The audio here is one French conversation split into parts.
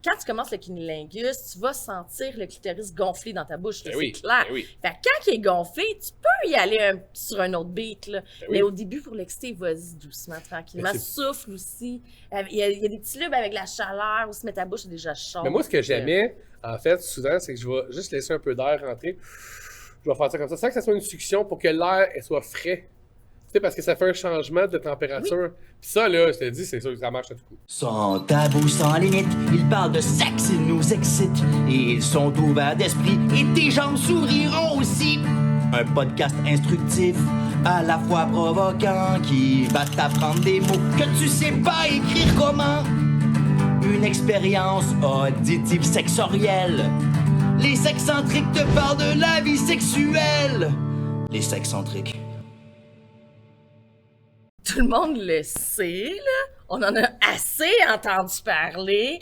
quand tu commences le cunnilingus, tu vas sentir le clitoris gonfler dans ta bouche, là, oui, c'est clair. oui. Fait que quand il est gonflé, tu peux y aller sur un autre beat, là. Mais au début, pour l'exciter, vas-y doucement, tranquillement. Souffle aussi. Il y a des petits lubes avec la chaleur, aussi, mais ta bouche est déjà chaude. Mais moi, ce que j'aimais, en fait, souvent, c'est que je vais juste laisser un peu d'air rentrer. Je vais faire ça comme ça, sans que ça soit une succion pour que l'air soit frais. Tu sais, parce que ça fait un changement de température. Puis ça, là, je te dis, c'est sûr que ça marche à tout coup. Sans tabou, sans limite, ils parlent de sexe, ils nous excitent. Et ils sont ouverts d'esprit, et tes jambes s'ouvriront aussi. Un podcast instructif, à la fois provoquant, qui va t'apprendre des mots que tu sais pas écrire comment. Une expérience auditive sexorielle. Les sexcentriques te parlent de la vie sexuelle. Les sexcentriques. Tout le monde le sait, là. On en a assez entendu parler.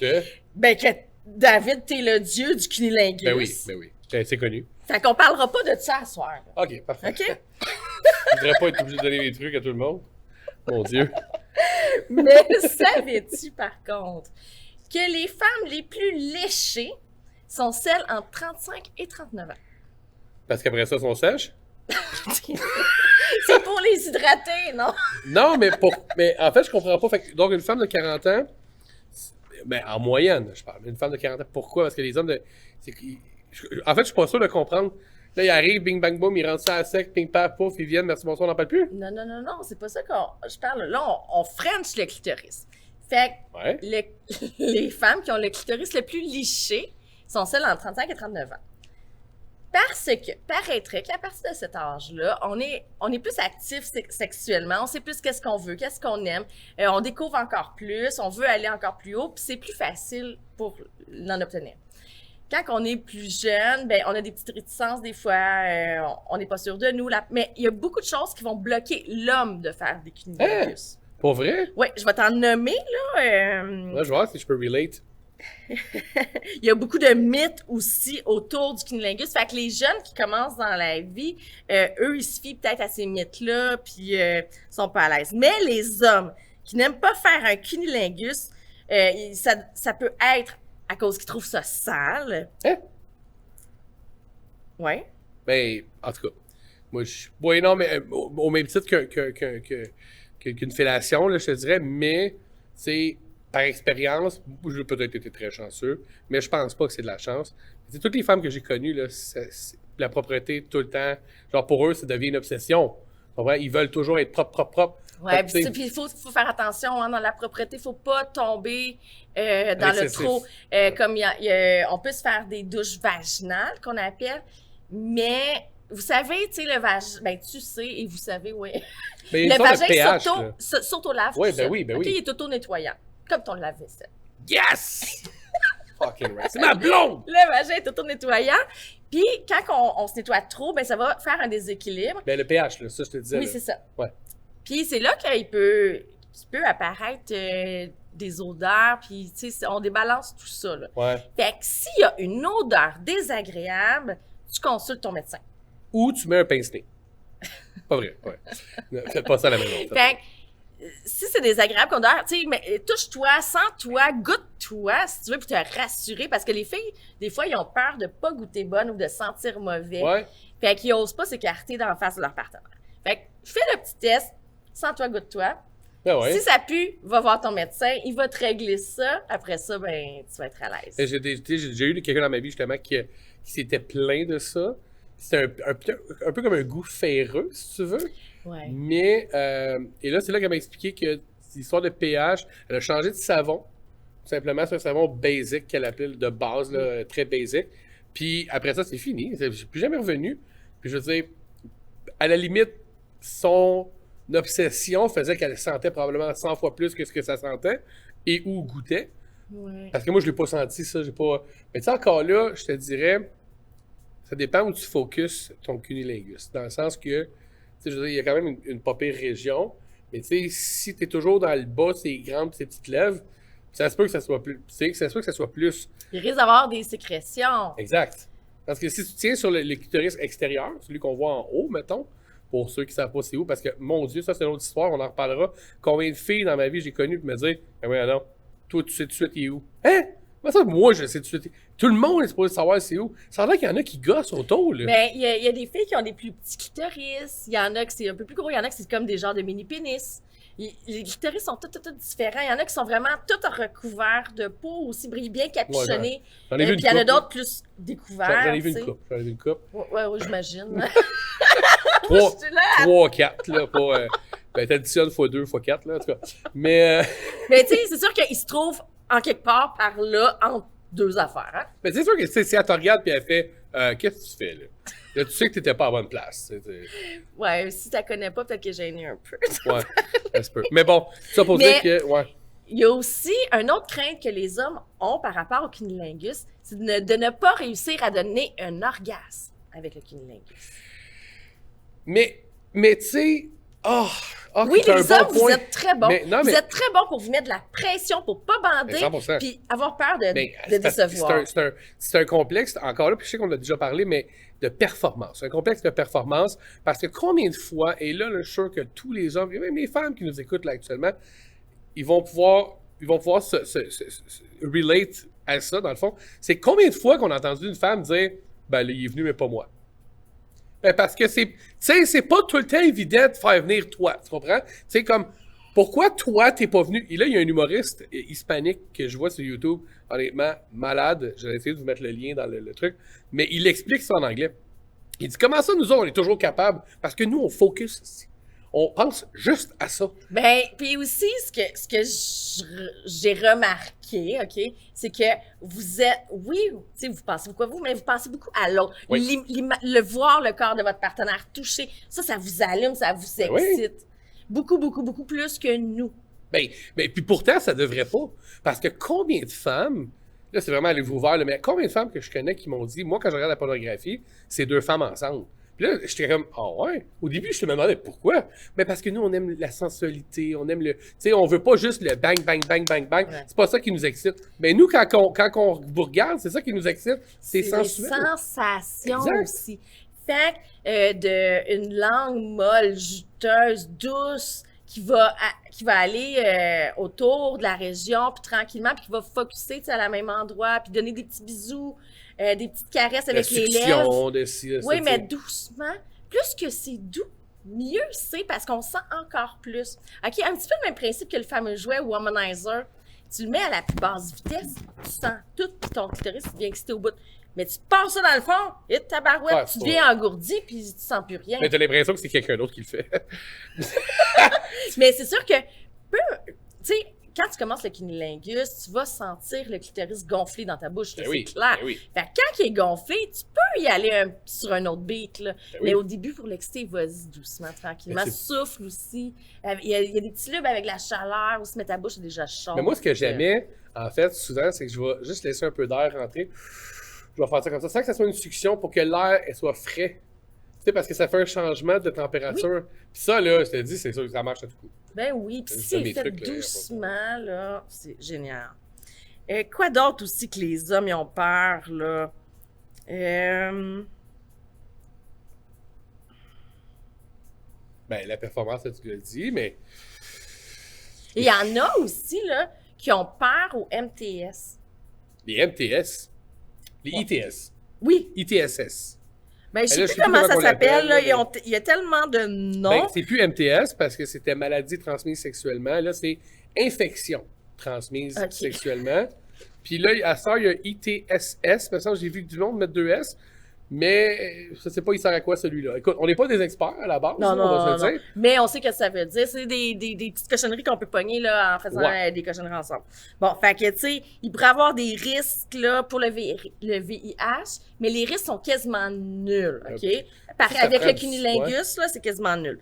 Ben, que David, t'es le dieu du cunnilingus. Ben oui. C'est connu. Fait qu'on parlera pas de ça à soir. Là. OK, parfait. OK? Je voudrais pas être obligé de donner des trucs à tout le monde. Mon Dieu. Mais savais-tu, par contre, que les femmes les plus léchées sont celles entre 35 et 39 ans? Parce qu'après ça, ils sont sèches? C'est pour les hydrater, non? Non, mais en fait, je comprends pas. Donc, une femme de 40 ans, ben, en moyenne, je parle. Une femme de 40 ans, pourquoi? Parce que les hommes en fait, je suis pas sûr de comprendre. Là, ils arrivent, bing, bang, boum, ils rentrent ça à sec, ping, paf, pouf, ils viennent, merci, bonsoir, on n'en parle plus. Non, c'est pas ça je parle. Là, on french le clitoris. Fait que les femmes qui ont le clitoris le plus liché sont celles entre 35 et 39 ans. Parce que, paraîtrait qu'à partir de cet âge-là, on est plus actif sexuellement, on sait plus qu'est-ce qu'on veut, qu'est-ce qu'on aime, on découvre encore plus, on veut aller encore plus haut, puis c'est plus facile pour l'en obtenir. Quand on est plus jeune, ben on a des petites réticences des fois, on n'est pas sûr de nous, mais il y a beaucoup de choses qui vont bloquer l'homme de faire des cunnilingus. Pour vrai? Oui, je vais t'en nommer, là. Là, je vais voir si je peux relate. Il y a beaucoup de mythes aussi autour du cunnilingus. Fait que les jeunes qui commencent dans la vie, eux, ils se fient peut-être à ces mythes-là, puis sont pas à l'aise. Mais les hommes qui n'aiment pas faire un cunnilingus, ça peut être à cause qu'ils trouvent ça sale. Ouais. Ben, en tout cas, moi, oui, non, mais au même titre qu'une fellation, là, je te dirais, mais, c'est par expérience, j'ai peut-être été très chanceux, mais je pense pas que c'est de la chance. C'est toutes les femmes que j'ai connues, là, la propreté tout le temps, genre pour eux, ça devient une obsession. Ils veulent toujours être propre. Ouais, puis il faut faire attention, hein, dans la propreté, il faut pas tomber dans le trop. Comme on peut se faire des douches vaginales, qu'on appelle, mais vous savez, tu sais, le vagin, ben tu sais, et vous savez, oui. Le vagin s'auto-lave. Oui, ben oui. OK, il est auto-nettoyant. Comme ton lave-vaisselle. Yes! Fucking right. C'est ma blonde! Le vagin est auto-nettoyant. Puis, quand on se nettoie trop, ben ça va faire un déséquilibre. Ben, le pH, là, ça, je te disais. Oui, là. c'est ça. Ouais. Puis, c'est là qu'il peut apparaître des odeurs, puis, tu sais, on débalance tout ça, là. Ouais. Fait que s'il y a une odeur désagréable, tu consultes ton médecin. Ou tu mets un pince-nez. Pas vrai, ouais. Faites pas ça à la maison. Fait que, si c'est désagréable comme odeur, tu sais, mais touche-toi, sens-toi, goûte-toi, si tu veux, pour te rassurer, parce que les filles, des fois, ils ont peur de pas goûter bonne ou de sentir mauvais. Ouais. Fait qu'ils osent pas s'écarter d'en face de leur partenaire. Fait que, fais le petit test, sens-toi, goûte-toi. Ben ouais. Si ça pue, va voir ton médecin, il va te régler ça. Après ça, ben, tu vas être à l'aise. J'ai déjà eu quelqu'un dans ma vie, justement, qui s'était plaint de ça. C'était un peu comme un goût ferreux, si tu veux. Ouais. Mais, et là, c'est là qu'elle m'a expliqué que l'histoire de pH, elle a changé de savon. Tout simplement, c'est un savon basic qu'elle appelle de base, là, très basic. Puis après ça, c'est fini. Je suis plus jamais revenu. Puis je veux dire, à la limite, son obsession faisait qu'elle sentait probablement 100 fois plus que ce que ça sentait et ou goûtait. Ouais. Parce que moi, je l'ai pas senti, ça. J'ai pas... Mais tu sais, encore là, je te dirais, ça dépend où tu focuses ton cunnilingus. Dans le sens que, tu sais, je veux dire, il y a quand même une pas pire région. Mais tu sais, si tu es toujours dans le bas, ces grandes, ces petites lèvres, ça se peut que ça soit plus. Ça se peut que ça soit plus. Il risque d'avoir des sécrétions. Exact. Parce que si tu tiens sur le clitoris extérieur, celui qu'on voit en haut, mettons, pour ceux qui ne savent pas c'est où, parce que, mon Dieu, ça c'est une autre histoire, on en reparlera. Combien de filles dans ma vie j'ai connues pour me dire, ah ouais, non, toi tu sais tout de suite, il est où? Hein? Moi, je sais tout le monde est supposé savoir c'est où. Ça a l'air qu'il y en a qui gossent autour, là. Mais il y a des filles qui ont des plus petits clitoris. Il y en a qui c'est un peu plus gros. Il y en a qui c'est comme des genres de mini-pénis. Les clitoris sont tous différents. Il y en a qui sont vraiment tous recouverts de peau, aussi bien capuchonnés. J'en ai vu une puis il y en a couple, d'autres plus découverts. J'en ai vu une couple. Ouais, j'imagine. 3, 4, là, pas... t'additionnes x2, x4, là, en tout cas. Mais tu sais, c'est sûr qu'il se trouve en quelque part par là, entre deux affaires, hein? Mais c'est sûr que si elle te regarde et elle fait qu'est-ce que tu fais, là? Là, tu sais que t'étais pas à bonne place. Ouais, si tu la connais pas, peut-être que j'ai gêné un peu. Ouais, ça se peut. Mais bon, ça pour dire que, ouais. Il y a aussi une autre crainte que les hommes ont par rapport au cunnilingus, c'est de ne pas réussir à donner un orgasme avec le cunnilingus. Mais tu sais, oui, les hommes, vous êtes très bons. Vous êtes très bons pour vous mettre de la pression, pour pas bander, puis avoir peur de décevoir. C'est un complexe, encore là, puis je sais qu'on a déjà parlé, mais de performance. Un complexe de performance, parce que combien de fois, et là, je suis sûr que tous les hommes, et même les femmes qui nous écoutent là actuellement, ils vont pouvoir se relate à ça, dans le fond. C'est combien de fois qu'on a entendu une femme dire « Ben, il est venu, mais pas moi ». Parce que c'est pas tout le temps évident de faire venir toi, tu comprends? Tu sais, comme, pourquoi toi, t'es pas venu? Et là, il y a un humoriste hispanique que je vois sur YouTube, honnêtement, malade, j'ai essayé de vous mettre le lien dans le truc, mais il explique ça en anglais. Il dit, comment ça, nous autres, on est toujours capables? Parce que nous, on focus ici. On pense juste à ça. Ben, puis aussi, ce que j'ai remarqué, OK, c'est que vous êtes, oui, tu sais, vous pensez beaucoup à vous, mais vous pensez beaucoup à l'autre. Oui. Le voir le corps de votre partenaire toucher, ça vous allume, ça vous excite. Oui. Beaucoup, beaucoup, beaucoup plus que nous. Ben, puis pourtant, ça devrait pas. Parce que combien de femmes, là, c'est vraiment aller vous ouvert, mais combien de femmes que je connais qui m'ont dit, moi, quand je regarde la pornographie, c'est 2 femmes ensemble. Puis là, j'étais comme, ouais. Au début, je me demandais pourquoi. Mais parce que nous, on aime la sensualité, on aime le. Tu sais, on veut pas juste le bang, bang, bang, bang, bang. Ouais. C'est pas ça qui nous excite. Mais nous, quand on vous regarde, c'est ça qui nous excite. C'est sensuel. Les sensations aussi. Fait une langue molle, juteuse, douce, qui va aller autour de la région, puis tranquillement, puis qui va focusser à la même endroit, puis donner des petits bisous. Des petites caresses avec les lèvres. Oui, mais doucement. Plus que c'est doux, mieux c'est parce qu'on sent encore plus. OK, un petit peu le même principe que le fameux jouet Womanizer. Tu le mets à la plus basse vitesse, tu sens tout, puis ton clitoris devient excité au bout. Mais tu passes ça dans le fond, et ta barouette, tu deviens engourdi, puis tu sens plus rien. Mais t'as l'impression que c'est quelqu'un d'autre qui le fait. Mais c'est sûr que, tu sais, quand tu commences le cunnilingus, tu vas sentir le clitoris gonfler dans ta bouche, c'est clair. Oui. Fait que quand il est gonflé, tu peux y aller sur un autre beat, là. Mais au début, pour l'exciter, vas-y doucement, tranquillement. Souffle aussi. Il y a des petits lubes avec la chaleur, aussi, mais ta bouche est déjà chaude. Mais moi, ce que j'aimais, en fait, souvent, c'est que je vais juste laisser un peu d'air rentrer. Je vais faire ça comme ça, sans que ça soit une succion pour que l'air soit frais. Tu sais, parce que ça fait un changement de température. Puis ça, là, je te dis, c'est sûr que ça marche à tout coup. Ben oui, puis si c'est fait doucement, là, c'est génial. Quoi d'autre aussi que les hommes ils ont peur, là? Ben, la performance, tu l'as dit, mais... Il y en a aussi, là, qui ont peur au MTS. Les MTS? Les ITS? Oui. ITSS. Ben, je sais plus comment ça s'appelle, là. Il y a tellement de noms. Ben, c'est plus MTS parce que c'était maladie transmise sexuellement. Là, c'est infection transmise sexuellement. Puis là, à ça, il y a ITSS. Parce que j'ai vu du monde mettre 2 S. Mais je sais pas, il sert à quoi celui-là. Écoute, on n'est pas des experts à la base, on va se le dire. Mais on sait ce que ça veut dire. C'est des petites cochonneries qu'on peut pogner là, en faisant des cochonneries ensemble. Bon, fait que, tu sais, il pourrait y avoir des risques là, pour le VIH, mais les risques sont quasiment nuls, OK? Avec le cunnilingus, là, c'est quasiment nul.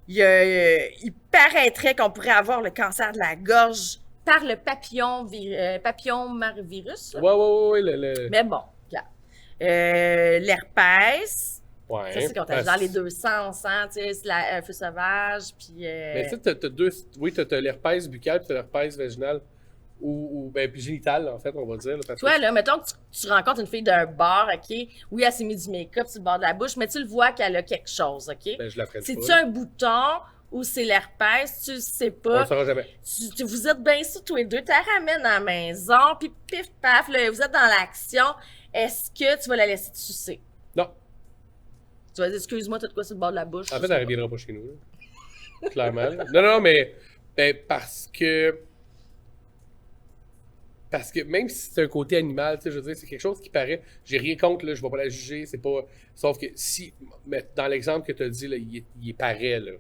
Il paraîtrait qu'on pourrait avoir le cancer de la gorge par le papillon-virus. Oui. Mais bon, regarde. L'herpès. Ouais. Ça, c'est quand t'as genre les deux sens, hein, tu sais, c'est un feu sauvage, puis... Mais tu sais, t'as deux... Oui, t'as l'herpès buccal puis t'as l'herpès vaginal. Ou puis génital, en fait, on va dire. Là, toi, là, mettons que tu rencontres une fille d'un bar, OK? Oui, elle s'est mis du make-up sur le bord de la bouche, mais tu le vois qu'elle a quelque chose, OK? Ben, je la ferai pas. C'est-tu un bouton ou c'est l'herpès, tu le sais On pas. le saura jamais. Vous êtes bien sûrs tous les deux, tu la ramènes à la maison, puis pif paf, là, vous êtes dans l'action. Est-ce que tu vas la laisser te sucer? Non. Tu vas dire, excuse-moi, t'as de quoi sur le bord de la bouche? En fait, elle ne reviendra pas chez nous. Là. Clairement. Là. Non, mais parce que même si c'est un côté animal, tu sais, je veux dire, c'est quelque chose qui paraît. J'ai rien contre, là, je ne vais pas la juger, c'est pas. Sauf que si. Mais dans l'exemple que tu as dit, là, il paraît, là. Tu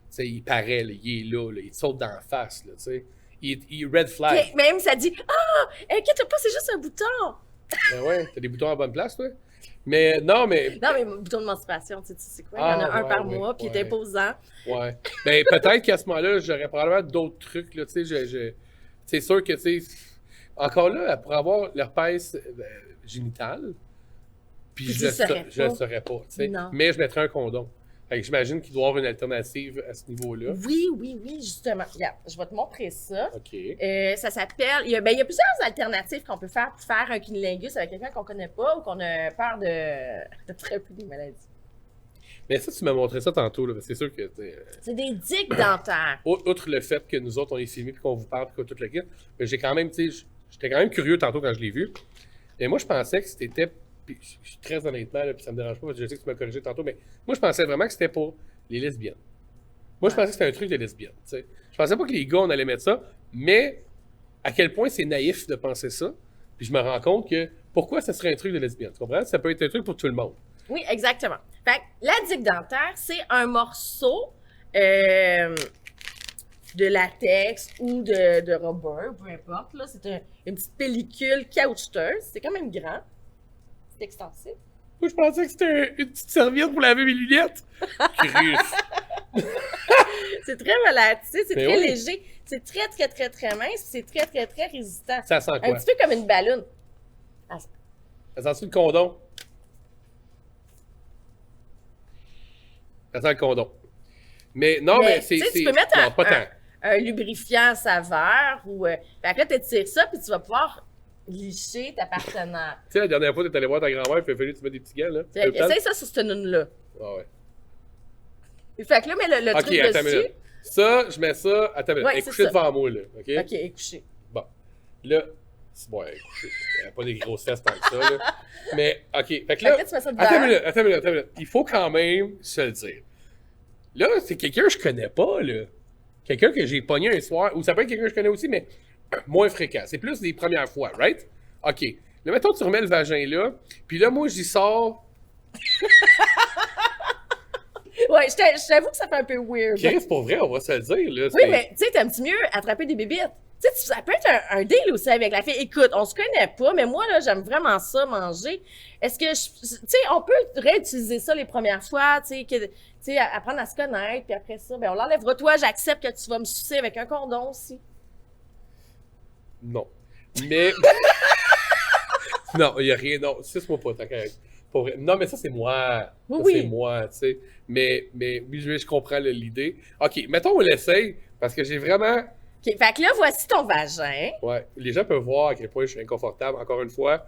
sais, il paraît, là, il est là, il te saute dans la face, là, tu sais. Il red flag. Puis, même ça dit, inquiète pas, c'est juste un bouton. Ben ouais, t'as des boutons en bonne place, toi. Mais non, mais. Non, mais bouton de menstruation, tu sais quoi? Il y en a un par mois, puis il est imposant. Ouais. Ben, peut-être qu'à ce moment-là, j'aurais probablement d'autres trucs, là, tu sais. C'est sûr que, tu sais. Encore là, pour avoir l'herpès génital, puis je le saurais pas, tu sais. Mais je mettrais un condom. Fait que j'imagine qu'il doit y avoir une alternative à ce niveau-là. Oui, justement. Regarde, je vais te montrer ça. OK. Ça s'appelle... Il y a plusieurs alternatives qu'on peut faire pour faire un cunnilingus avec quelqu'un qu'on connaît pas ou qu'on a peur d'attraper des maladies. Mais ça, tu m'as montré ça tantôt, là. C'est sûr que... C'est des digues dentaires. Outre le fait que nous autres, on est filmés puis qu'on vous parle puis qu'on tout le kit, mais j'ai quand même, tu sais... J'étais quand même curieux tantôt quand je l'ai vu. Et moi, je pensais que c'était... Puis, je suis très honnêtement, là, puis ça me dérange pas, parce que je sais que tu m'as corrigé tantôt, mais moi, je pensais vraiment que c'était pour les lesbiennes. Moi, je pensais que c'était un truc de lesbiennes, tu sais. Je pensais pas que les gars, on allait mettre ça, mais à quel point c'est naïf de penser ça. Puis je me rends compte que pourquoi ça serait un truc de lesbienne, tu comprends? Ça peut être un truc pour tout le monde. Oui, exactement. Fait que la digue dentaire, c'est un morceau de latex ou de rubber, peu importe. Là, c'est une petite pellicule caoutchouteuse. C'est quand même grand. C'est extensif. Moi, je pensais que c'était une petite serviette pour laver mes lunettes. C'est très relatif, c'est mais très oui. léger. C'est très, très, très, très mince. C'est très, très, très résistant. Ça sent quoi? Un petit peu comme une balloune. Ça sent le condom? Ça sent le condom. Mais non, mais c'est... Tu peux mettre non, pas tant. un lubrifiant saveur ou... fait que là, tu étires ça, puis tu vas pouvoir licher ta partenaire. Tu sais, la dernière fois, tu es allé voir ta grand-mère, il a fallu que tu mettes des petits gants, là. Essaye ça sur cette noune-là. Ah ouais. Fait que là, mais le truc attends dessus... une minute. Ça, je mets ça... Attends une minute. Ouais, elle est c'est couchée ça. devant moi, là. OK? OK, elle est couchée. Bon. Là... Bon, elle est couchée. Elle n'a pas des grosses fesses tant que ça, là. Mais, OK. Fait que là... Fait que tu mets ça dedans. Attends une minute. Il faut quand même se le dire. Là, c'est quelqu'un que je connais pas, là. Quelqu'un que j'ai pogné un soir, ou ça peut être quelqu'un que je connais aussi, mais moins fréquent. C'est plus des premières fois, right? OK. Là, mettons, tu remets le vagin là, puis là, moi, j'y sors. Ouais, je t'avoue que ça fait un peu weird. Chris, pour vrai, on va se le dire, là. Oui, mais tu sais, t'aimes-tu mieux attraper des bébites? Tu sais, ça peut être un deal aussi avec la fille. Écoute, on se connaît pas, mais moi, là, j'aime vraiment ça, manger. Est-ce que, tu sais, on peut réutiliser ça les premières fois, tu sais, apprendre à se connaître, puis après ça, ben on l'enlèvera. Toi, j'accepte que tu vas me sucer avec un condom aussi. Non. Mais... non, il n'y a rien. Non, suce-moi pas, t'as correct. Pour vrai. Non, mais ça, c'est moi. Oui. C'est moi, tu sais. Mais oui, je comprends l'idée. OK, mettons, on l'essaye, parce que j'ai vraiment... OK, fait que là, voici ton vagin. Ouais, les gens peuvent voir à quel point je suis inconfortable. Encore une fois,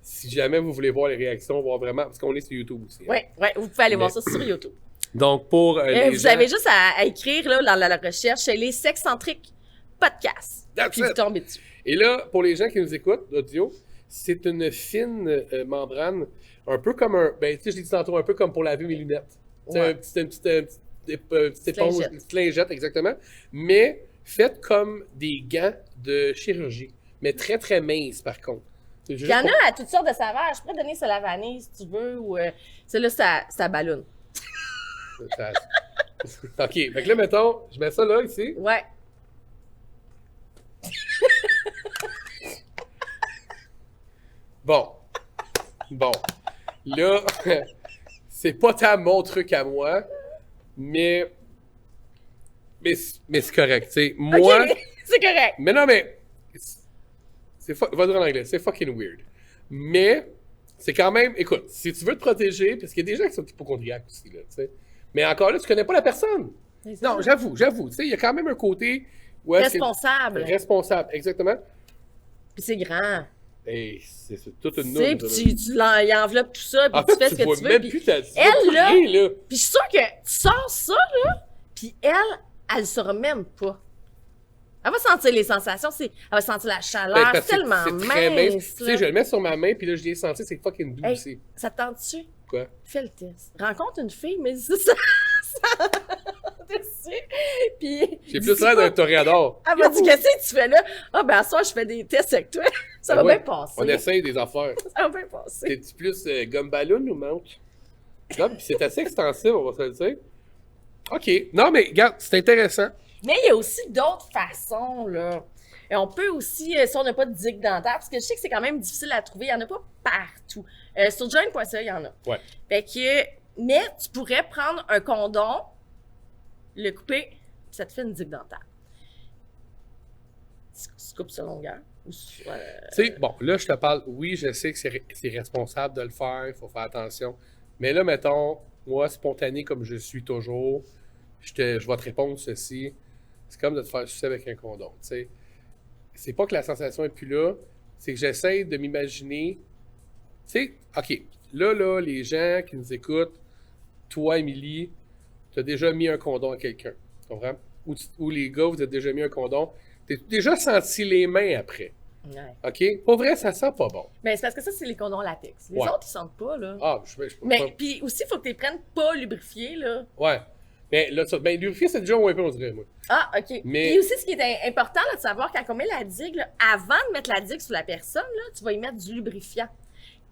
si jamais vous voulez voir les réactions, voir vraiment... Parce qu'on est sur YouTube aussi. Oui, vous pouvez aller voir ça sur YouTube. Donc, pour les vous gens... avez juste à écrire là, dans la recherche, c'est les Sexcentriques Podcast. Puis vous tombez dessus. Et là, pour les gens qui nous écoutent, l'audio, c'est une fine membrane, un peu comme un... Ben, tu sais, je l'ai dit tantôt, un peu comme pour laver mes lunettes. Ouais. C'est une petite éponge, une petite lingette, exactement. Mais faite comme des gants de chirurgie. Mais très, très minces, par contre. Il y en a à toutes sortes de saveurs. Je pourrais te donner ça à la vanille, si tu veux, ou celle-là, ça ballonne. OK, fait que là, mettons, je mets ça là, ici. Ouais. Bon. Là, c'est pas tant mon truc à moi, mais c'est correct, tu sais. Moi... OK, c'est correct. Mais non, mais... Va dire en anglais, c'est fucking weird. Mais, c'est quand même... Écoute, si tu veux te protéger, parce qu'il y a des gens qui sont hypochondriaques aussi, là, tu sais. Mais encore là, tu connais pas la personne. Non, j'avoue. Tu sais, il y a quand même un côté... Responsable. Responsable, exactement. Puis c'est grand. Hey, c'est toute une Tu sais, puis tu enveloppes tout ça, puis en tu fait, fais ce que tu veux. même Puis plus ta elle, là, là. puis je suis sûre que tu sors ça, là, Puis elle le saura même pas. Elle va sentir les sensations, elle va sentir la chaleur, c'est tellement mince. Tu sais, je le mets sur ma main, puis là, je l'ai senti, c'est fucking doux aussi. Ça te tente-tu? Quoi? Fais le test. Rencontre une fille, mais c'est ça. Puis. J'ai plus l'air d'un toréador. Elle m'a dit, qu'est-ce que tu fais là? Ah, ben, à soir, je fais des tests avec toi. Ça va bien passer. On essaye des affaires. Ça va bien passer. T'es-tu plus gomme ballon ou manque? Non, puis c'est assez extensive, on va se le dire. OK. Non, mais regarde, c'est intéressant. Mais il y a aussi d'autres façons, là. Et on peut aussi, si on n'a pas de digue dentaire, parce que je sais que c'est quand même difficile à trouver, il n'y en a pas partout. Sur joint.ca, il y en a. Ouais. Fait que, mais tu pourrais prendre un condom, le couper, puis ça te fait une digue dentaire. Tu coupes sa longueur. Tu sais, bon, là, je te parle, oui, je sais que c'est responsable de le faire, il faut faire attention. Mais là, mettons, moi, spontané comme je suis toujours, je vais te répondre ceci. C'est comme de te faire sucer avec un condom, tu sais. C'est pas que la sensation est plus là, c'est que j'essaie de m'imaginer. Tu sais, OK, là, les gens qui nous écoutent, toi, Émilie, tu as déjà mis un condom à quelqu'un, tu comprends? Ou les gars, vous avez déjà mis un condom. T'as déjà senti les mains après. Ouais. OK? Pas vrai, ça sent pas bon. Mais c'est parce que ça, c'est les condoms latex. Les autres, ils sentent pas, là. Ah, mais puis aussi, il faut que tu les prennes pas lubrifiés, là. Ouais. Mais là, lubrifié, c'est déjà un peu, on dirait, moi. Ah, OK. Mais... Puis aussi, ce qui est important, là, de savoir, quand on met la digue, là, avant de mettre la digue sur la personne, là, tu vas y mettre du lubrifiant.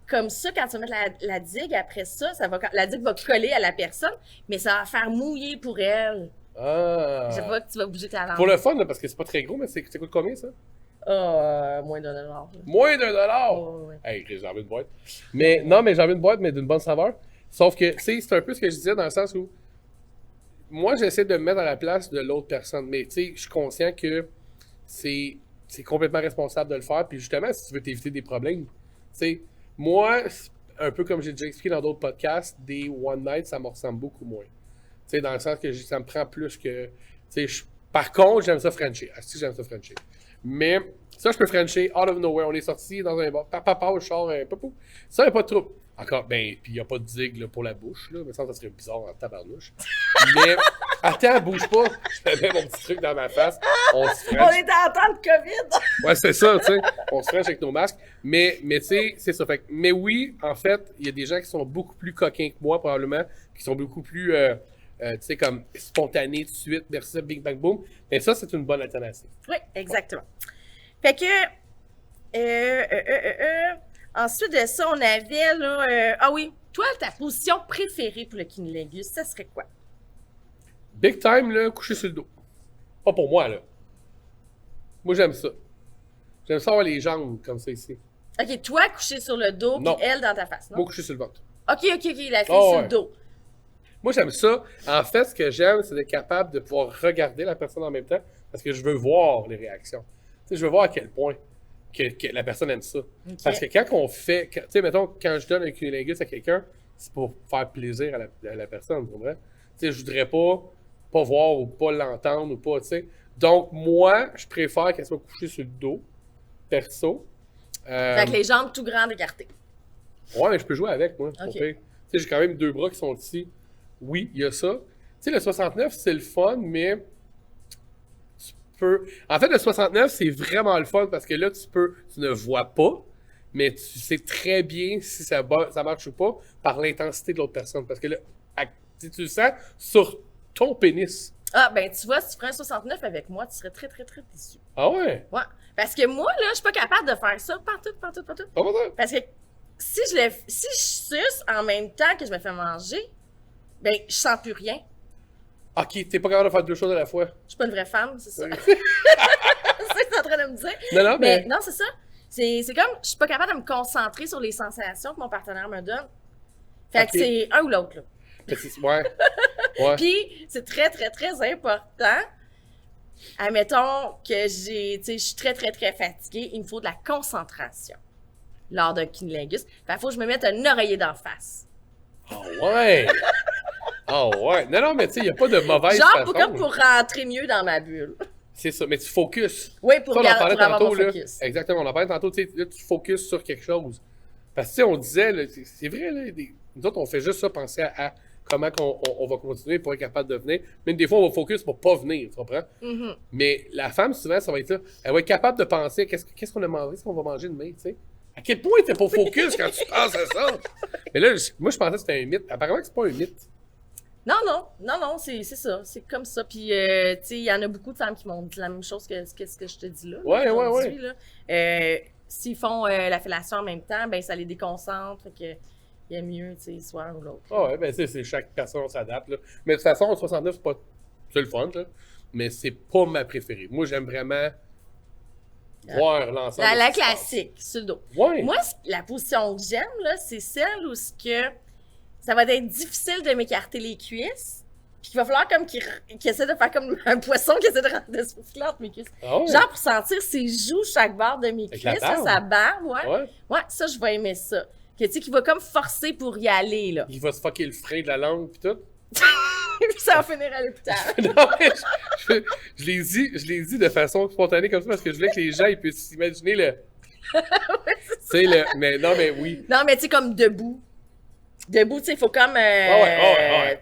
Comme ça, quand tu vas mettre la digue, après ça, la digue va coller à la personne, mais ça va faire mouiller pour elle. Ah. Je sais pas que tu vas bouger ta langue. Pour le fun, là, parce que c'est pas très gros, mais ça coûte combien, ça? Moins $1. Là. Moins $1? Oh, ouais. Hey, j'ai envie de boîte. Mais non, mais j'ai envie de boîte, mais d'une bonne saveur. Sauf que, tu sais, c'est un peu ce que je disais dans le sens où moi, j'essaie de me mettre à la place de l'autre personne. Mais, tu sais, je suis conscient que c'est complètement responsable de le faire. Puis justement, si tu veux t'éviter des problèmes, tu sais, moi, un peu comme j'ai déjà expliqué dans d'autres podcasts, des one night, ça me ressemble beaucoup moins. Tu sais, dans le sens que ça me prend plus que... Tu sais, par contre, j'aime ça Frencher. Ah, si, j'aime ça Frencher. Mais ça, je peux Frencher out of nowhere. On est sorti dans un bar. Papa, je sors un papou. Ça, il n'y a pas de trouble. Encore, ben, puis il n'y a pas de digue là, pour la bouche, là. Mais ça serait bizarre en tabarnouche. Mais, attends, bouge pas. Je mets mon petit truc dans ma face. On se French. On était en temps de COVID. Ouais, c'est ça, tu sais. On se French avec nos masques. Mais tu sais, c'est ça. Fait, mais oui, en fait, il y a des gens qui sont beaucoup plus coquins que moi, probablement, qui sont beaucoup plus, tu sais, comme spontanés tout de suite, merci ça, bing, bang, boom. Mais ça, c'est une bonne alternative. Oui, exactement. Fait que, ensuite de ça, on avait, là, ah oui, toi, ta position préférée pour le cunnilingus, ça serait quoi? Big time, là, coucher sur le dos. Pas pour moi, là. Moi, j'aime ça. J'aime ça avoir les jambes comme ça ici. OK, toi, coucher sur le dos, puis elle dans ta face, non? Moi, coucher sur le ventre. OK, la fille sur le dos. Moi, j'aime ça. En fait, ce que j'aime, c'est d'être capable de pouvoir regarder la personne en même temps parce que je veux voir les réactions. Tu sais, je veux voir à quel point que la personne aime ça. Okay. Parce que quand on fait... Tu sais, mettons, quand je donne un cunnilingus à quelqu'un, c'est pour faire plaisir à la personne, tu comprends? Tu sais, je voudrais pas voir ou pas l'entendre ou pas, tu sais. Donc, moi, je préfère qu'elle soit couchée sur le dos, perso. Avec les jambes tout grandes écartées. Ouais, mais je peux jouer avec, moi. Okay. Tu sais, j'ai quand même 2 bras qui sont ici. Oui, il y a ça. Tu sais, le 69, c'est le fun, mais tu peux... En fait, le 69, c'est vraiment le fun parce que là, tu ne vois pas, mais tu sais très bien si ça marche ou pas par l'intensité de l'autre personne. Parce que là, tu le sens sur ton pénis. Ah, ben tu vois, si tu ferais un 69 avec moi, tu serais très, très, très déçu. Ah ouais? Ouais. Parce que moi, là, je suis pas capable de faire ça partout. Parce que si je suce en même temps que je me fais manger, ben, je sens plus rien. OK, t'es pas capable de faire 2 choses à la fois. Je suis pas une vraie femme, c'est ça. C'est ça que t'es en train de me dire. Non, mais... non, c'est ça. C'est comme, je suis pas capable de me concentrer sur les sensations que mon partenaire me donne. Fait que c'est un ou l'autre, là. Ouais. Puis, c'est très, très, très important. Admettons que je suis très, très, très fatiguée. Il me faut de la concentration lors d'un cunnilingus. Fait il faut que je me mette un oreiller d'en face. Ah ouais! Ah ouais! Non, mais tu sais, il n'y a pas de mauvaise façon. Genre, pour rentrer mieux dans ma bulle. C'est ça, mais tu focuses. Oui, pour avoir mon là, focus. Exactement, on en parlait tantôt, tu sais, là, tu focuses sur quelque chose. Parce que, tu sais, on disait, là, c'est vrai, là, nous autres, on fait juste ça, penser à comment on va continuer pour être capable de venir. Même des fois, on va focus pour pas venir, tu comprends? Mm-hmm. Mais la femme, souvent, ça va être ça. Elle va être capable de penser qu'est-ce qu'on a mangé, qu'est-ce qu'on va manger demain, tu sais? À quel point t'es pas focus quand tu penses à ça? Mais là, moi, je pensais que c'était un mythe. Apparemment que c'est pas un mythe. Non, c'est ça. C'est comme ça. Puis, tu sais, il y en a beaucoup de femmes qui m'ont dit la même chose que ce que je te dis là. Ouais. Là. S'ils font la fellation en même temps, ben ça les déconcentre. Fait que il y a mieux, tu sais, soit un ou l'autre. Ah ouais, ben c'est chaque personne s'adapte, là. Mais de toute façon, 69, c'est le fun, là. Mais c'est pas ma préférée. Moi, j'aime vraiment voir l'ensemble. La classique, sur le dos. Ouais. Moi, la position que j'aime, là, c'est celle où ça va être difficile de m'écarter les cuisses. Puis qu'il va falloir comme qu'il essaie de faire comme un poisson qui essaie de se foutre entre mes cuisses. Ah ouais. Genre pour sentir ses joues chaque barre de mes Avec cuisses, la barbe. sa barbe, ouais. Ouais, ça, je vais aimer ça. Que, tu sais, qu'il va comme forcer pour y aller, là. Il va se fucker le frein de la langue pis tout. Puis ça va finir à l'hôpital. Non, mais je l'ai dit de façon spontanée comme ça parce que je voulais que les gens ils puissent s'imaginer le. C'est le. Mais non, mais oui. Non, mais tu sais, comme debout. Debout, tu sais, il faut comme. Ouais.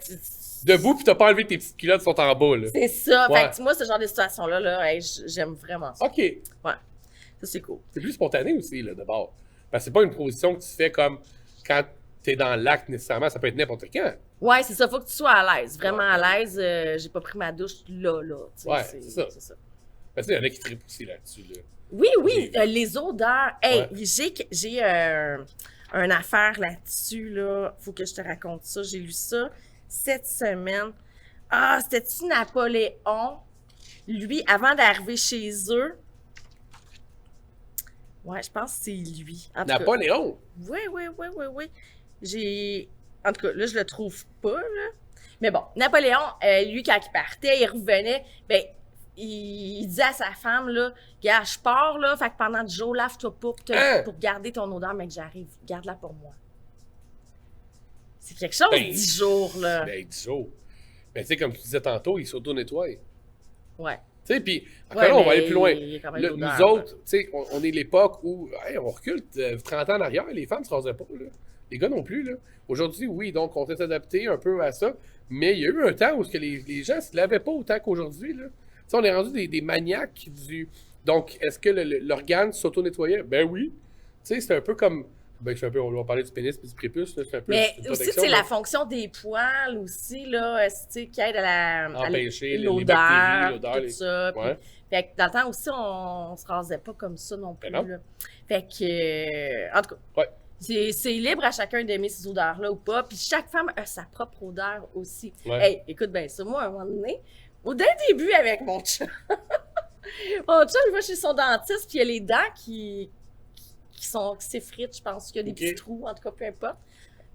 Debout, pis t'as pas enlevé tes petites culottes qui sont en bas, là. C'est ça. Ouais. Fait que moi, ce genre de situation-là, là, hey, j'aime vraiment ça. OK. Ouais. Ça, c'est cool. C'est plus spontané aussi, là, d'abord. Parce que c'est pas une position que tu fais comme quand t'es dans l'acte nécessairement, ça peut être n'importe quand. Ouais, c'est ça. Faut que tu sois à l'aise. Vraiment à l'aise. J'ai pas pris ma douche là. T'sais, Ouais, c'est ça. Parce qu'il y en a qui trippent aussi là-dessus, là. Oui, les odeurs. Hey, Ouais. j'ai une affaire là-dessus, là. Faut que je te raconte ça. J'ai lu ça cette semaine. Ah, c'était-tu Napoléon? Lui, avant d'arriver chez eux. Ouais, je pense que c'est lui. En tout cas, Napoléon! Oui. En tout cas, là, je le trouve pas, là. Mais bon, Napoléon, lui, quand il partait, il revenait, ben, il disait à sa femme, là, gars, je pars, là, fait que pendant 10 jours, lave-toi pas pour garder ton odeur, mais que j'arrive. Garde-la pour moi. C'est quelque chose, 10 jours, là. Ben, 10 jours. Ben, tu sais, comme tu disais tantôt, il s'auto-nettoie. Tu Ouais. sais, puis, encore là, on va aller plus loin. il y a quand même Là, l'odeur, nous autres, tu sais, on est l'époque où, hey, on recule 30 ans en arrière, les femmes ne se rasaient pas, là. Les gars non plus, là. Aujourd'hui, oui, donc on s'est adapté un peu à ça, mais il y a eu un temps où les gens ne se lavaient pas autant qu'aujourd'hui, là. Tu sais, on est rendu des maniaques du... Donc, est-ce que l'organe s'auto-nettoyait? Ben oui. Tu sais, c'est un peu comme... Ben, on va parler du pénis et du prépuce, là, c'est un peu... Mais aussi, c'est la fonction des poils aussi, là, tu sais, qui aide à empêcher l'odeur, l'odeur, tout ça. Ouais. Puis, fait que dans le temps aussi, on se rasait pas comme ça non plus, Ben non. là. Fait que, en tout cas, Ouais. c'est libre à chacun d'aimer ces odeurs-là ou pas. Puis chaque femme a sa propre odeur aussi. Ouais. Hey, écoute bien ça, moi, à un moment donné, au début avec mon chum, mon chum, il va chez son dentiste, puis il y a les dents qui s'effritent, je pense qu'il y a des petits trous, en tout cas, peu importe.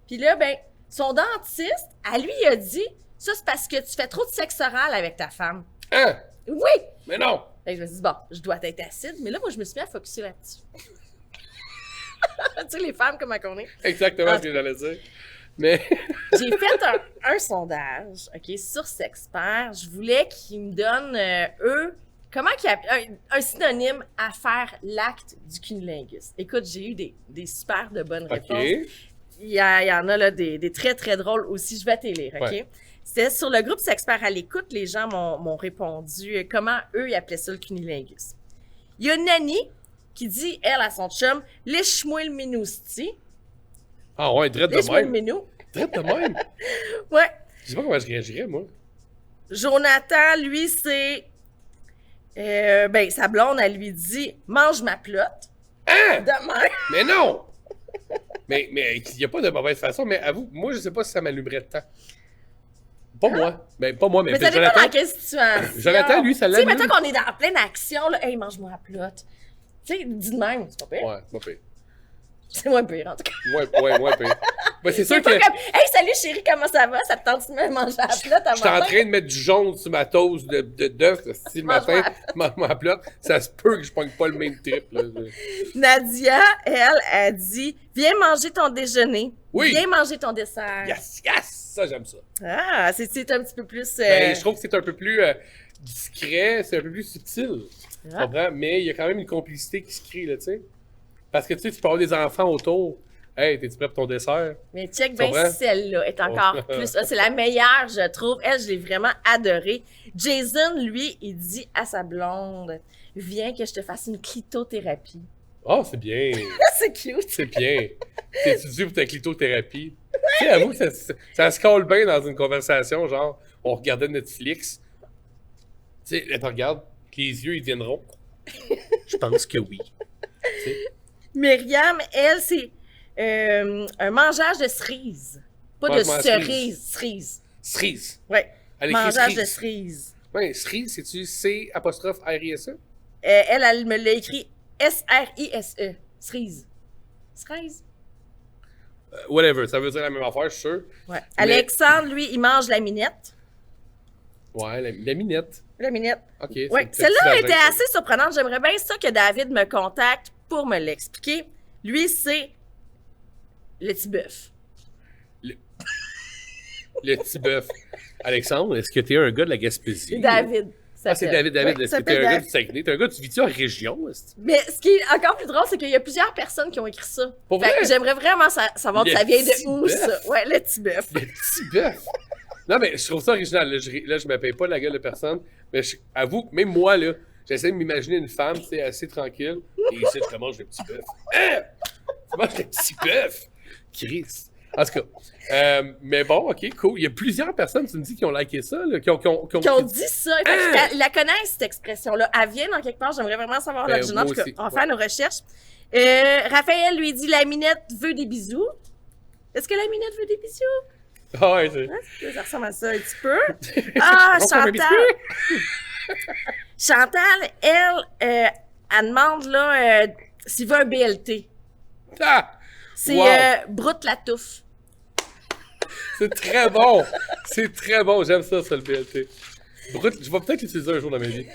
Puis là, ben, son dentiste, à lui, il a dit, ça, c'est parce que tu fais trop de sexe oral avec ta femme. Hein? Oui! Mais non! Fait que je me suis dit, bon, je dois être acide, mais là, moi, je me suis mis à focusser là-dessus. Tu sais, les femmes, comment on est. Exactement ce que j'allais dire. Mais... J'ai fait un sondage, OK, sur Sexpert. Je voulais qu'ils me donnent, eux, un synonyme à faire l'acte du cunnilingus. Écoute, j'ai eu des super de bonnes réponses. Il y en a là, des très, très drôles aussi. Je vais te les lire, OK? Ouais. C'était sur le groupe Sexpert à l'écoute. Les gens m'ont répondu comment eux, ils appelaient ça le cunnilingus. Il y a Nani qui dit, elle, à son chum, « Lèche-moi le minousti. » Ah ouais, drette de Lèche-moi le même. minou. Drette de même. Ouais. Je sais pas comment je réagirais, moi. Jonathan, lui, c'est... ben, sa blonde, elle lui dit « Mange ma plotte. » Hein? Demain. Mais non! mais il n'y a pas de mauvaise façon, mais avoue, moi, je sais pas si ça m'allumerait de temps. Pas moi. Ben, pas moi, mais Mais ça dépend dans quelle situation. Jonathan, lui, ça Tu sais, l'allume. mettons qu'on est dans pleine action, là, « Hey, mange-moi la plotte. » Tu sais, dis de même, c'est pas pire. Ouais, pas pire. C'est moins pire, en tout cas. Ouais, pire. Ben, c'est sûr C'est que... pas comme « Hey, salut chérie, comment ça va? Ça te tente de me manger la plotte à Je suis en train de mettre du jaune sur ma toast d'œuf, si le matin, mange-moi la plotte, ça se peut que je pogne pas le même trip, là. Nadia, elle dit « Viens manger ton déjeuner. Oui. Viens manger ton dessert. » Yes! Ça, j'aime ça. Ah, c'est un petit peu plus... Ben, je trouve que c'est un peu plus discret, c'est un peu plus subtil. Tu comprends? Mais il y a quand même une complicité qui se crée, là, tu sais. Parce que, tu sais, tu peux avoir des enfants autour. Hey, t'es-tu prêt pour ton dessert? Mais check bien, celle-là est encore plus... C'est la meilleure, je trouve. Elle, je l'ai vraiment adorée. Jason, lui, il dit à sa blonde, « Viens que je te fasse une clitothérapie. » Oh, c'est bien. C'est cute. C'est bien. T'étudies pour ta clitothérapie. Tu sais, avoue que ça se colle bien dans une conversation, genre, on regardait Netflix. Tu sais, elle te regarde, les yeux, ils deviendront. Je pense que oui. T'sais. Myriam, elle, c'est un mangeage de cerises. Pas de cerises, cerises. Cerise. Ouais. Mangeage de cerise. cerises. Ouais, cerise, c'est-tu C''R''I''S'? Elle me l'a écrit S-R-I-S-E. Cerise. Cerise? Whatever, ça veut dire la même affaire, je suis sûr. Ouais. Mais... Alexandre, lui, il mange la minette. Ouais, la minette. La minette. OK. Ouais. Celle-là était assez surprenante. J'aimerais bien ça que David me contacte pour me l'expliquer. Lui, c'est le petit bœuf. Le petit bœuf. Alexandre, est-ce que t'es un gars de la Gaspésie? David. C'est David. Ouais, est-ce que t'es un gars du Saguenay? T'es un gars, tu vis-tu en région? Mais ce qui est encore plus drôle, c'est qu'il y a plusieurs personnes qui ont écrit ça. Pour vrai? J'aimerais vraiment savoir de ça vient de où, ça. Ouais, le petit bœuf. Le petit bœuf. Non, mais je trouve ça original. Là, je me paye pas la gueule de personne. Mais avoue que même moi, là, j'essaie de m'imaginer une femme, tu sais, assez tranquille. Et ici, je mange le petit bœuf. Hein? Tu manges le petit bœuf? Christ. En tout cas, mais bon, OK, cool. Il y a plusieurs personnes, tu me dis, qui ont liké ça, là, qui ont dit ça. Ils la connaissent, cette expression-là. Elle vient dans quelque part. J'aimerais vraiment savoir l'original. On va faire nos recherches. Raphaël lui dit « La minette veut des bisous. » Est-ce que la minette veut des bisous? Ah ouais, c'est... Ça ressemble à ça un petit peu. Ah, Chantal! Chantal, elle demande là s'il veut un BLT. Ah! C'est Broute la touffe. C'est très bon! C'est très bon, j'aime ça, le BLT. Je vais peut-être l'utiliser un jour dans ma vie.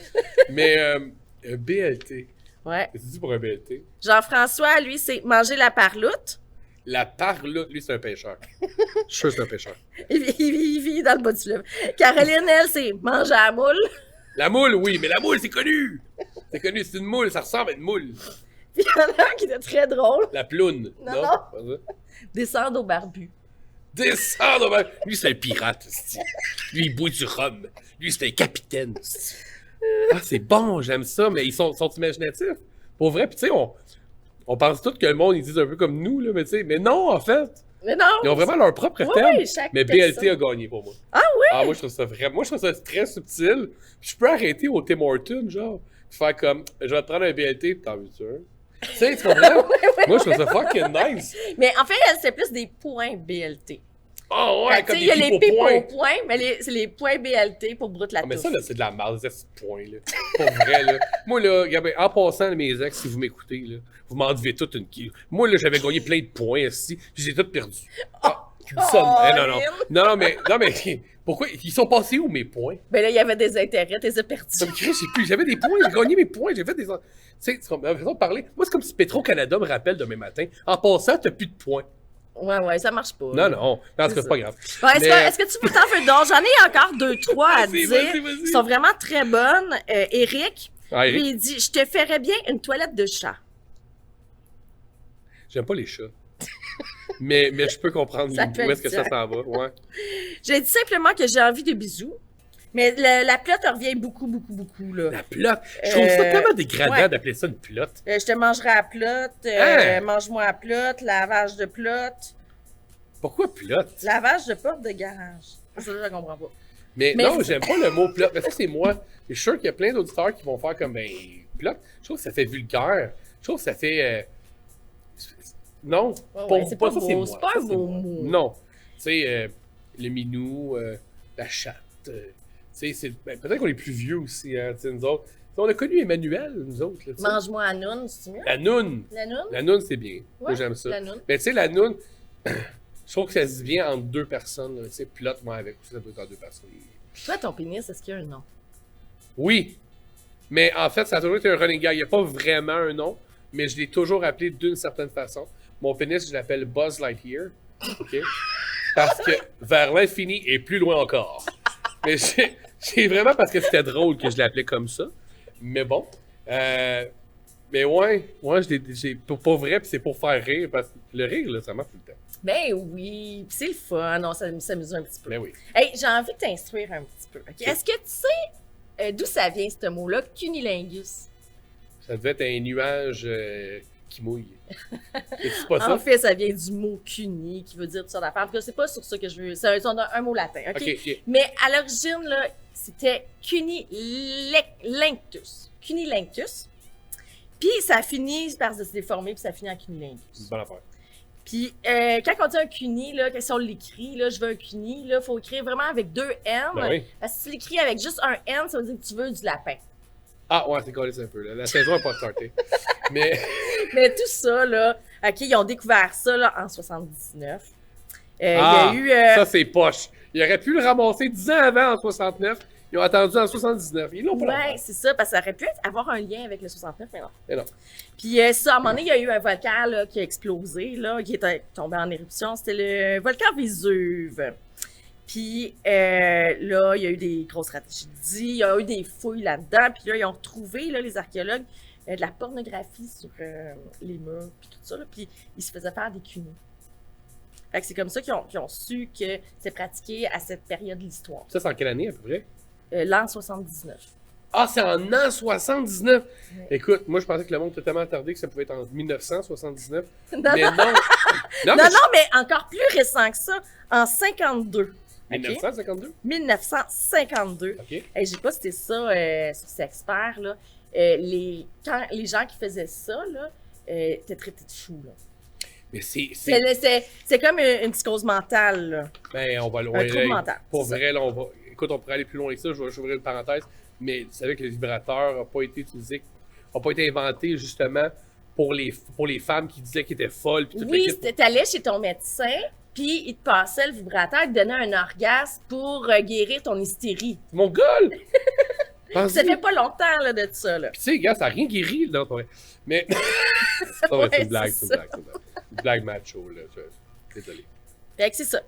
Mais un BLT. Ouais. Qu'est-ce que tu dis pour un BLT? Jean-François, lui, c'est manger la parloute. La parloute, lui, c'est un pêcheur. Je suis sûr que c'est un pêcheur. Il vit dans le bas du fleuve. Caroline, elle, c'est manger la moule. La moule, oui, mais la moule, c'est connu! C'est connu, c'est une moule, ça ressemble à une moule. Puis il y en a un qui était très drôle. La ploune. Non. Descendre au barbu. Descendre au barbu. Lui, c'est un pirate. Lui, il boit du rhum. Lui, c'est un capitaine. Ah, c'est bon, j'aime ça, mais ils sont imaginatifs. Pour vrai, puis tu sais, on pense tous que le monde, ils disent un peu comme nous, là, mais tu sais, mais non, en fait. Mais non. Ils ont vraiment leur propre thème. Oui, mais BLT a gagné pour moi. Ah oui? Ah, moi, je trouve ça vraiment. Moi, je trouve ça très subtil. Puis je peux arrêter au Tim Hortons, genre. Puis faire comme, je vais te prendre un BLT, t'en veux-tu un? Tu sais, tu comprends? Moi, je trouve ça fucking nice. Mais en fait, elle, c'est plus des points BLT. Oh ouais, comme il y a les pipes au point, mais c'est les points BLT pour Broute la touffe. Mais ça, là, c'est de la merde, c'est ce point-là. Pour vrai, là. Moi, là, regardez, en passant, mes ex, si vous m'écoutez, là, vous m'en devez toute une... Moi, là, j'avais gagné plein de points ici, puis j'ai tout perdu. Ah, non, mais pourquoi? Ils sont passés où, mes points? Ben là, il y avait des intérêts, t'es perdus. J'avais des points, j'ai gagné mes points, j'ai fait des... Tu sais, c'est comme la façon de parler. Moi, c'est comme si Petro-Canada me rappelle demain matin. En passant, t'as plus de points. Ouais, ça marche pas. Non. En tout cas, c'est pas grave. Ouais, est-ce que tu peux t'en faire d'autres? J'en ai encore 2-3 à dire. Vas-y. Ils sont vraiment très bonnes. Eric, Eric, lui, il dit « Je te ferais bien une toilette de chat. » J'aime pas les chats. mais je peux comprendre où est-ce que ça s'en va. Ouais. J'ai dit simplement que j'ai envie de bisous. Mais la plotte revient beaucoup, là. La plotte? Je trouve ça tellement dégradant d'appeler ça une plotte. Je te mangerai à plotte, mange-moi à plotte, lavage de plotte. Pourquoi plotte? Lavage de porte de garage. Ça, je comprends pas. Mais non, j'aime pas le mot plotte. Mais ça, c'est moi. Je suis sûr qu'il y a plein d'auditeurs qui vont faire comme, plotte. Je trouve que ça fait vulgaire. Je trouve que ça fait... Non, c'est pas ça, c'est moi. C'est pas un beau mot. Non. Tu sais, le minou, la chatte... peut-être qu'on est plus vieux aussi, hein, nous autres. On a connu Emmanuel, nous autres. Mange-moi à noun, c'est mieux? La noun. La noun, c'est bien. Moi, j'aime ça. La noun. Mais tu sais, la noun, je trouve que ça se dit bien entre deux personnes. Tu sais, pilote, moi, avec ça doit être entre deux personnes. Toi, ton pénis, est-ce qu'il y a un nom? Oui. Mais en fait, ça a toujours été un running gag. Il n'y a pas vraiment un nom, mais je l'ai toujours appelé d'une certaine façon. Mon pénis, je l'appelle Buzz Lightyear. OK? Parce que vers l'infini et plus loin encore. Mais c'est vraiment parce que c'était drôle que je l'appelais comme ça. Mais bon. Mais ouais, pour vrai, puis c'est pour faire rire, parce que le rire, là, ça marche tout le temps. Ben oui, pis c'est le fun, on s'amuse un petit peu. Ben oui. Hey, j'ai envie de t'instruire un petit peu. Okay? Est-ce que tu sais d'où ça vient, ce mot-là, cunilingus? Ça devait être un nuage qui mouille. C'est pas ça? En fait, ça vient du mot cuni, qui veut dire toutes sortes d'affaires. En tout cas, c'est pas sur ça que je veux. C'est un mot latin, OK? Ok. Mais à l'origine, là, c'était cunilenctus. Cunilenctus. Puis ça finit par se déformer, puis ça finit en cunilingus. Bonne affaire. Puis quand on dit un cuni, là, si on l'écrit, là, je veux un cuni, il faut écrire vraiment avec 2 N. Ben oui. Parce que si tu l'écris avec juste un N, ça veut dire que tu veux du lapin. Ah ouais, c'est collé un peu, là. La saison n'a pas starté. Mais Mais tout ça, là, OK, ils ont découvert ça là, en 79. Il y a eu... ça c'est poche. Ils auraient pu le ramasser 10 ans avant, en 69. Ils ont attendu en 79. Ils l'ont pas ouais, fait. c'est ça, parce que ça aurait pu avoir un lien avec le 69, mais non. Mais non. Puis ça, à un moment donné, il y a eu un volcan là, qui a explosé, là, qui est tombé en éruption. C'était le volcan Vésuve. Puis là, il y a eu des grosses tragédies, il y a eu des fouilles là-dedans. Puis là, ils ont retrouvé, là, les archéologues, de la pornographie sur les murs, puis tout ça. Là, puis ils se faisaient faire des cunis. Fait que c'est comme ça qu'ils ont su que c'est pratiqué à cette période de l'histoire. Ça, c'est en quelle année, à peu près? L'an 79. Ah, c'est en an 79! Ouais. Écoute, moi, je pensais que le monde était tellement attardé que ça pouvait être en 1979. Non, Mais non. non! Non, mais encore plus récent que ça, en 52. 1952? 1952. OK. Hey, j'ai pas cité ça sur ces experts, là. Quand les gens qui faisaient ça, là, étaient traités de fous, là. Mais c'est... C'est comme une psychose mentale, là. Ben, on va le Un trouble mental. Pour c'est vrai, là, on va... Écoute, on pourrait aller plus loin que ça, je vais ouvrir une parenthèse, mais tu savais que les vibrateurs n'ont pas été utilisés, n'ont pas été inventés, justement, pour les femmes qui disaient qu'ils étaient folles. Puis ça. toute Oui, l'équipe. t'allais chez ton médecin, puis il te passait le vibrateur, il te donnait un orgasme pour guérir ton hystérie. Mon gueule! Ça fait pas longtemps, là, de ça, là. Puis tu sais, gars, ça n'a rien guéri, là, pour vrai. Mais... c'est pas vrai, c'est une blague, c'est une blague, c'est une blague. Une blague macho, là. Désolé. Fait que c'est ça.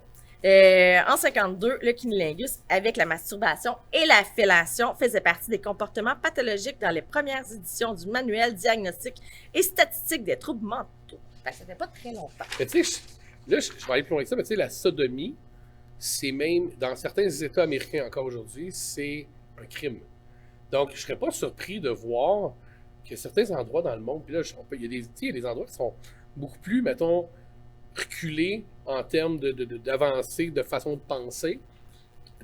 En 52, le cunilingus, avec la masturbation et la fellation, faisait partie des comportements pathologiques dans les premières éditions du manuel diagnostique et statistique des troubles mentaux. Fait que ça fait pas très longtemps. Mais tu sais, là, je vais aller plus loin que ça, mais tu sais, la sodomie, c'est même, dans certains États américains encore aujourd'hui, c'est un crime. Donc, je serais pas surpris de voir que certains endroits dans le monde, puis là, il y a des endroits qui sont beaucoup plus, mettons, reculés en termes d'avancée, de façon de penser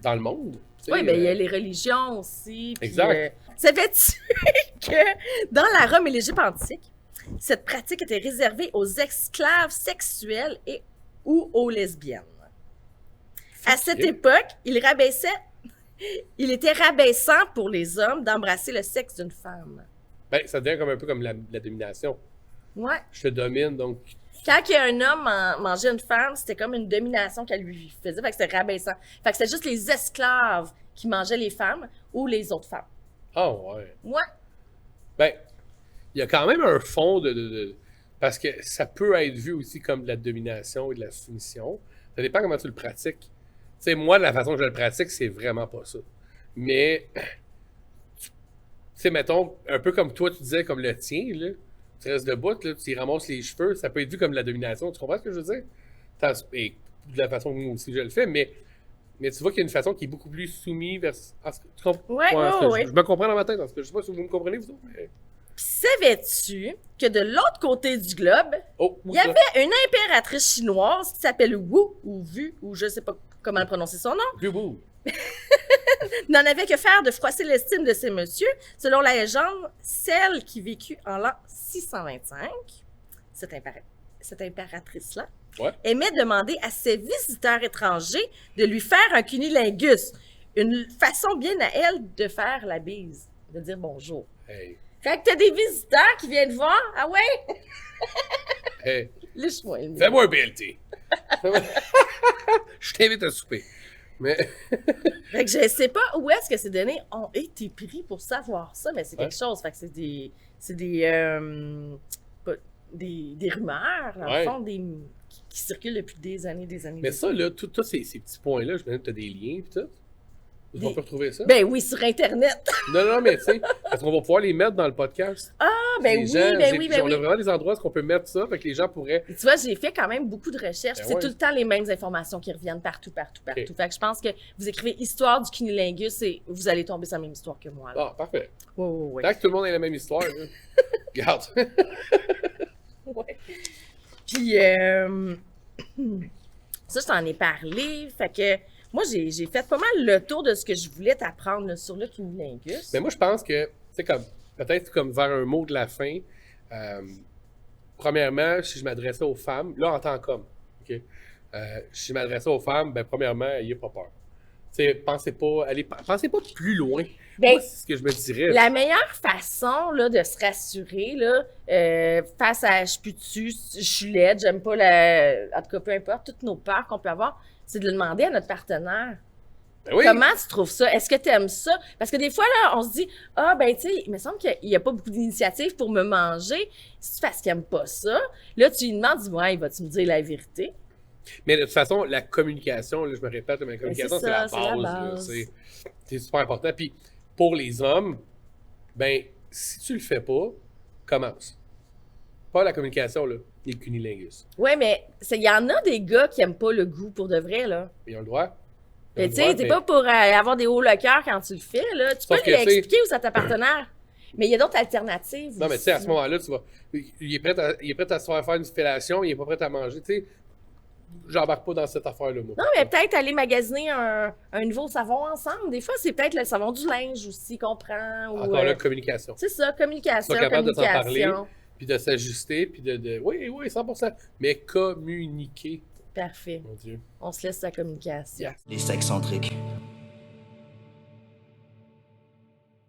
dans le monde. Oui, mais il y a les religions aussi. Puis, exact. Savais-tu que dans la Rome et l'Égypte antique, cette pratique était réservée aux esclaves sexuels et ou aux lesbiennes? À cette époque, il était rabaissant pour les hommes d'embrasser le sexe d'une femme. Ben, ça devient comme un peu comme la domination. Ouais. Je te domine, donc... Quand un homme mangeait une femme, c'était comme une domination qu'elle lui faisait, fait que c'était rabaissant. Fait que c'était juste les esclaves qui mangeaient les femmes ou les autres femmes. Ah ouais. Ouais. Ben, il y a quand même un fond parce que ça peut être vu aussi comme de la domination et de la soumission. Ça dépend comment tu le pratiques. Tu sais, moi, de la façon que je le pratique, c'est vraiment pas ça. Mais, tu sais, mettons, un peu comme toi, tu disais, comme le tien, là. Tu restes debout, là, tu y ramasses les cheveux, ça peut être vu comme de la domination. Tu comprends ce que je veux dire? Et de la façon que moi aussi je le fais, mais tu vois qu'il y a une façon qui est beaucoup plus soumise vers... Tu comprends? Ouais. Je me comprends dans ma tête, parce que je sais pas si vous me comprenez, vous autres, mais... Puis savais-tu que de l'autre côté du globe, il y avait une impératrice chinoise qui s'appelle Wu, ou Vu, ou je sais pas comment prononcer son nom. Wu. N'en avait que faire de froisser l'estime de ces messieurs. Selon la légende, celle qui vécut en l'an 625, cette impératrice-là, aimait demander à ses visiteurs étrangers de lui faire un cunilingus, une façon bien à elle de faire la bise, de dire bonjour. Hey. Fait que t'as des visiteurs qui viennent voir, ah ouais? Hey. Lâche-moi. Fais-moi un BLT. Je t'invite à souper. Mais... Fait que je sais pas où est-ce que ces données ont été prises pour savoir ça, mais c'est quelque chose. Fait que c'est des rumeurs, dans le fond, qui circulent depuis des années. Mais ça, là, tous ces petits points-là, je me dis que tu as des liens et tout. On peut retrouver ça? Ben oui, sur Internet. Non, mais tu sais, est-ce qu'on va pouvoir les mettre dans le podcast? Ah, ben Les oui, gens, ben oui, ben on oui. a vraiment des endroits où on peut mettre ça, fait que les gens pourraient... Et tu vois, j'ai fait quand même beaucoup de recherches. Ben C'est ouais. tout le temps les mêmes informations qui reviennent partout. Ok. Fait que je pense que vous écrivez Histoire du cunilingus et vous allez tomber sur la même histoire que moi. Là. Ah, parfait. Ouais. Tant que tout le monde ait la même histoire, là. Regarde. Ouais. Puis, ça, je t'en ai parlé. Fait que moi, j'ai fait pas mal le tour de ce que je voulais t'apprendre là, sur le cunilingus. Mais moi, je pense que, tu sais, comme, peut-être comme vers un mot de la fin, premièrement, si je m'adressais aux femmes, là, en tant qu'homme, OK? Si je m'adressais aux femmes, ben, premièrement, ayez pas peur. Tu sais, pensez pas plus loin. Ben, Moi, c'est ce que je me dirais. la meilleure façon là, de se rassurer là, face à je pue-tu, je suis laide, j'aime pas en tout cas, peu importe, toutes nos peurs qu'on peut avoir, c'est de le demander à notre partenaire. Ben oui. Comment tu trouves ça? Est-ce que tu aimes ça? Parce que des fois, là, on se dit, ah, ben, tu sais, il me semble qu'il n'y a pas beaucoup d'initiatives pour me manger. C'est parce qu'il n'aime pas ça. Là, tu lui demandes, dis-moi, il va-tu me dire la vérité? Mais de toute façon, la communication, là, je me répète, mais la communication, c'est c'est la ça, c'est la base. base. C'est super important. Puis, pour les hommes, ben, si tu le fais pas, commence. Pas la communication, là, les cunilingus. Ouais, mais il y en a des gars qui n'aiment pas le goût pour de vrai, là. Ils ont le droit. Mais tu sais, t'es pas pour avoir des hauts le cœur quand tu le fais, là. Tu peux Sauf lui que, tu sais- expliquer où c'est à ta partenaire. Mais il y a d'autres alternatives. Non, mais tu sais, à ce aussi. moment-là, tu vas. Il est prêt à se faire une fellation, il est pas prêt à manger. Tu sais, j'embarque pas dans cette affaire-là, moi. Non, mais peut-être aller magasiner un nouveau savon ensemble. Des fois, c'est peut-être le savon du linge aussi qu'on prend. Ou, Encore là, communication. c'est ça, communication, Sois capable de t'en parler. communication. Puis de s'ajuster, puis Oui, 100%. Mais communiquer, Parfait. mon Dieu. On se laisse sa communication. Yes. Les sexcentriques,